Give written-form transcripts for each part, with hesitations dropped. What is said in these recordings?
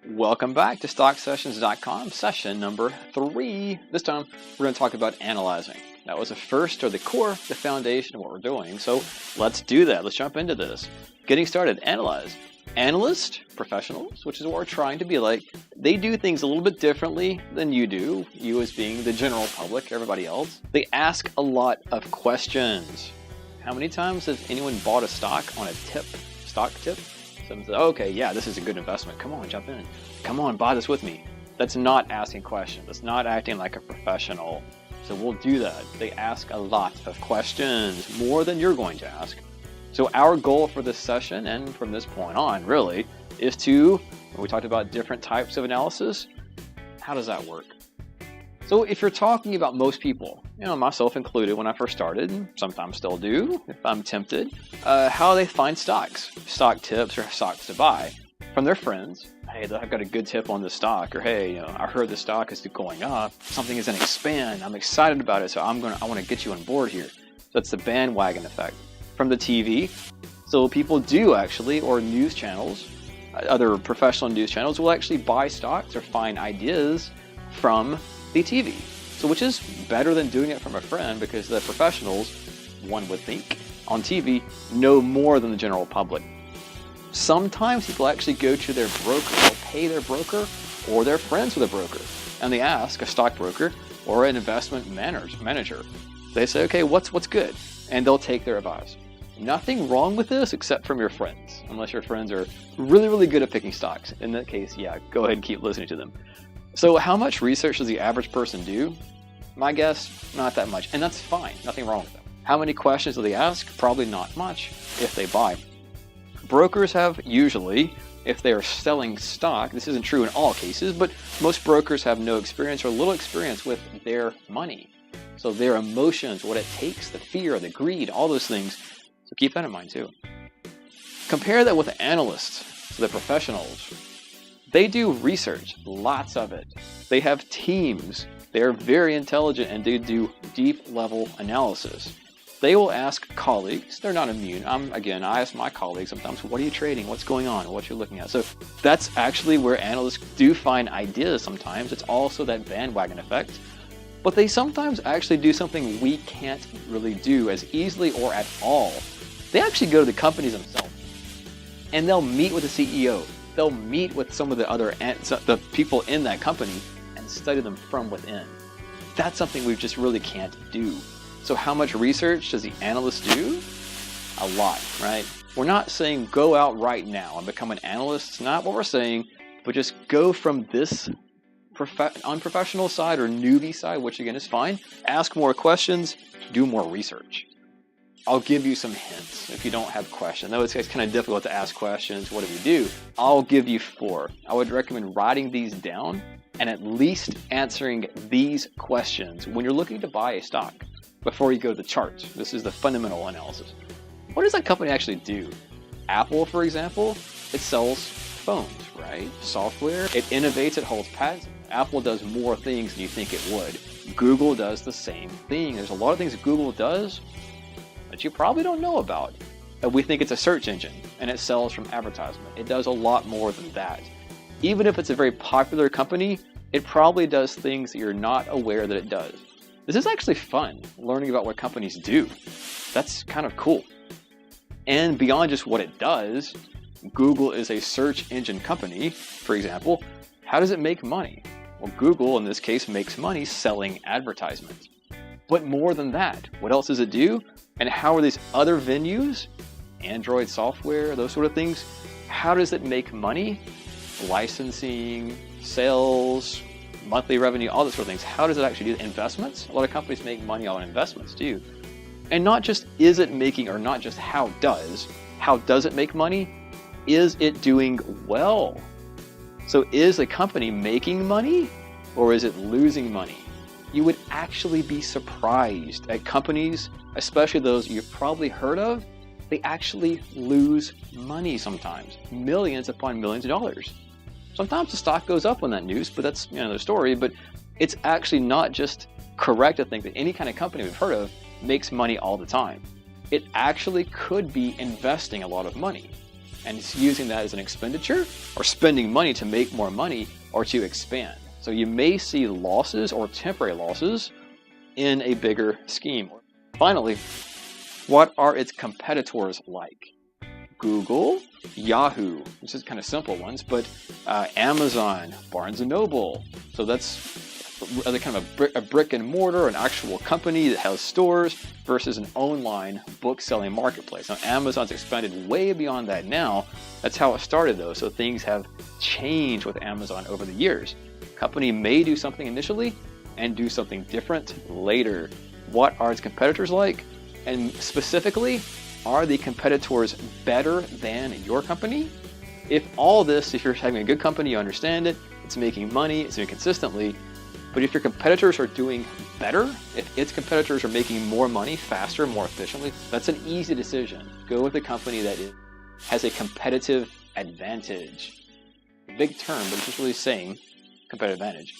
Welcome back to StockSessions.com, session number 3. This time, we're going to talk about analyzing. That was the first, or the core, the foundation of what we're doing. So let's do that. Let's jump into this. Getting started, analyze. Analysts, professionals, which is what we're trying to be like, they do things a little bit differently than you do, you as being the general public, everybody else. They ask a lot of questions. How many times has anyone bought a stock on a stock tip? Someone says, okay, yeah, this is a good investment. Come on, jump in. Come on, buy this with me. That's not asking questions. That's not acting like a professional. So we'll do that. They ask a lot of questions, more than you're going to ask. So our goal for this session, and from this point on, really, is to, when we talked about different types of analysis, how does that work? So if you're talking about most people, myself included when I first started, and sometimes still do, if I'm tempted, how they find stocks, stock tips or stocks to buy from their friends. Hey, I've got a good tip on this stock, or hey, I heard the stock is going up, something is going to expand, I'm excited about it, so I want to get you on board here. So that's the bandwagon effect. From the TV, so people do actually, or news channels, other professional news channels will actually buy stocks or find ideas from the TV. So which is better than doing it from a friend, because the professionals, one would think, on TV know more than the general public. Sometimes people actually go to their broker, they'll pay their broker, or they're friends with a broker, and they ask a stockbroker or an investment manager. They say, okay, what's good? And they'll take their advice. Nothing wrong with this except from your friends, unless your friends are really, really good at picking stocks. In that case, yeah, go ahead and keep listening to them. So how much research does the average person do? My guess, not that much, and that's fine. Nothing wrong with that. How many questions do they ask? Probably not much if they buy. Brokers have usually, if they are selling stock, this isn't true in all cases, but most brokers have no experience or little experience with their money. So their emotions, what it takes, the fear, the greed, all those things. So keep that in mind too. Compare that with the analysts, the professionals. They do research, lots of it. They have teams. They are very intelligent and they do deep level analysis. They will ask colleagues. They're not immune. I ask my colleagues sometimes, what are you trading? What's going on? What you're looking at? So that's actually where analysts do find ideas sometimes. It's also that bandwagon effect. But they sometimes actually do something we can't really do as easily or at all. They actually go to the companies themselves and they'll meet with the CEO. They'll meet with some of the people in that company and study them from within. That's something we just really can't do. So how much research does the analyst do? A lot, right? We're not saying go out right now and become an analyst. It's not what we're saying, but just go from this unprofessional side or newbie side, which again is fine. Ask more questions, do more research. I'll give you some hints if you don't have questions. I know it's kind of difficult to ask questions. What do you do? I'll give you 4. I would recommend writing these down and at least answering these questions when you're looking to buy a stock before you go to the chart. This is the fundamental analysis. What does that company actually do? Apple, for example, it sells phones, right? Software. It innovates, it holds patents. Apple does more things than you think it would. Google does the same thing. There's a lot of things that Google does that you probably don't know about. We think it's a search engine and it sells from advertisement. It does a lot more than that. Even if it's a very popular company, it probably does things that you're not aware that it does. This is actually fun, learning about what companies do. That's kind of cool. And beyond just what it does, Google is a search engine company, for example. How does it make money? Well, Google, in this case, makes money selling advertisements. But more than that, what else does it do? And how are these other venues, Android software, those sort of things, how does it make money? Licensing, sales, monthly revenue, all those sort of things. How does it actually do investments? A lot of companies make money on investments too. And not just is it making, or not just how does it make money? Is it doing well? So is the company making money or is it losing money? You would actually be surprised at companies, especially those you've probably heard of, they actually lose money sometimes, millions upon millions of dollars. Sometimes the stock goes up on that news, but that's another story. But it's actually not just correct to think that any kind of company we've heard of makes money all the time. It actually could be investing a lot of money. and it's using that as an expenditure or spending money to make more money or to expand. So you may see losses or temporary losses in a bigger scheme. Finally, what are its competitors like? Google, Yahoo, which is kind of simple ones, but Amazon, Barnes & Noble. So that's kind of a brick and mortar, an actual company that has stores versus an online book selling marketplace. Now, Amazon's expanded way beyond that now. That's how it started though. So things have changed with Amazon over the years. Company may do something initially and do something different later. What are its competitors like? And specifically, are the competitors better than your company? If you're having a good company, you understand it, it's making money, it's doing it consistently. But if your competitors are doing better, if its competitors are making more money faster, more efficiently, that's an easy decision. Go with a company that has a competitive advantage. Big term, but it's just really saying competitive advantage.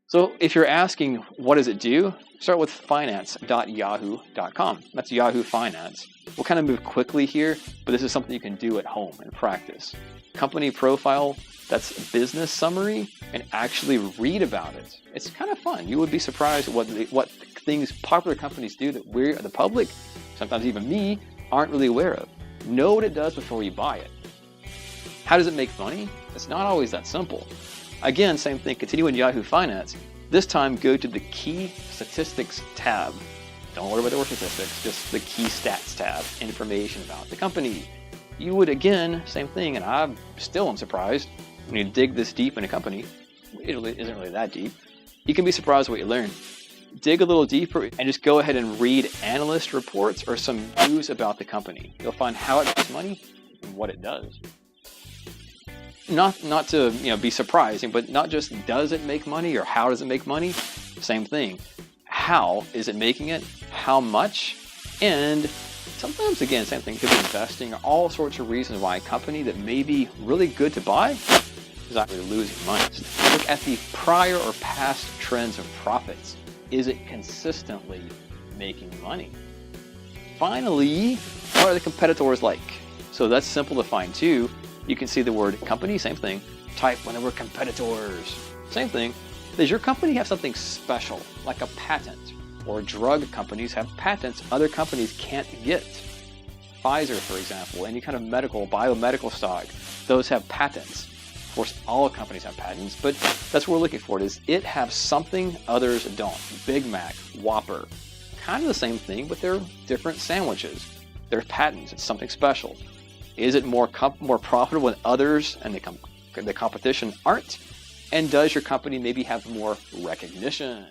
So if you're asking, what does it do? Start with finance.yahoo.com. That's Yahoo Finance. We'll kind of move quickly here, but this is something you can do at home and practice. Company profile, that's business summary, and actually read about it. It's kind of fun. You would be surprised at what things popular companies do that we, the public, sometimes even me, aren't really aware of. Know what it does before you buy it. How does it make money? It's not always that simple. Again, same thing, continue in Yahoo Finance. This time, go to the Key Statistics tab. Don't worry about the word statistics, just the Key Stats tab, information about the company. You would, again, same thing, and I still am surprised when you dig this deep in a company. It isn't really that deep. You can be surprised what you learn. Dig a little deeper and just go ahead and read analyst reports or some news about the company. You'll find how it makes money and what it does. Not to be surprising, but not just does it make money or how does it make money? Same thing. How is it making it? How much? And sometimes, again, same thing, could be investing, all sorts of reasons why a company that may be really good to buy is actually losing money. Look at the prior or past trends of profits. Is it consistently making money? Finally, what are the competitors like? So that's simple to find too. You can see the word company, same thing. Type when the word competitors, same thing. Does your company have something special, like a patent? Or drug companies have patents other companies can't get. Pfizer, for example, any kind of biomedical stock, those have patents. Of course, all companies have patents, but that's what we're looking for. Does it have something others don't? Big Mac, Whopper, kind of the same thing, but they're different sandwiches. They're patents, it's something special. Is it more profitable than others and the competition aren't? And does your company maybe have more recognition?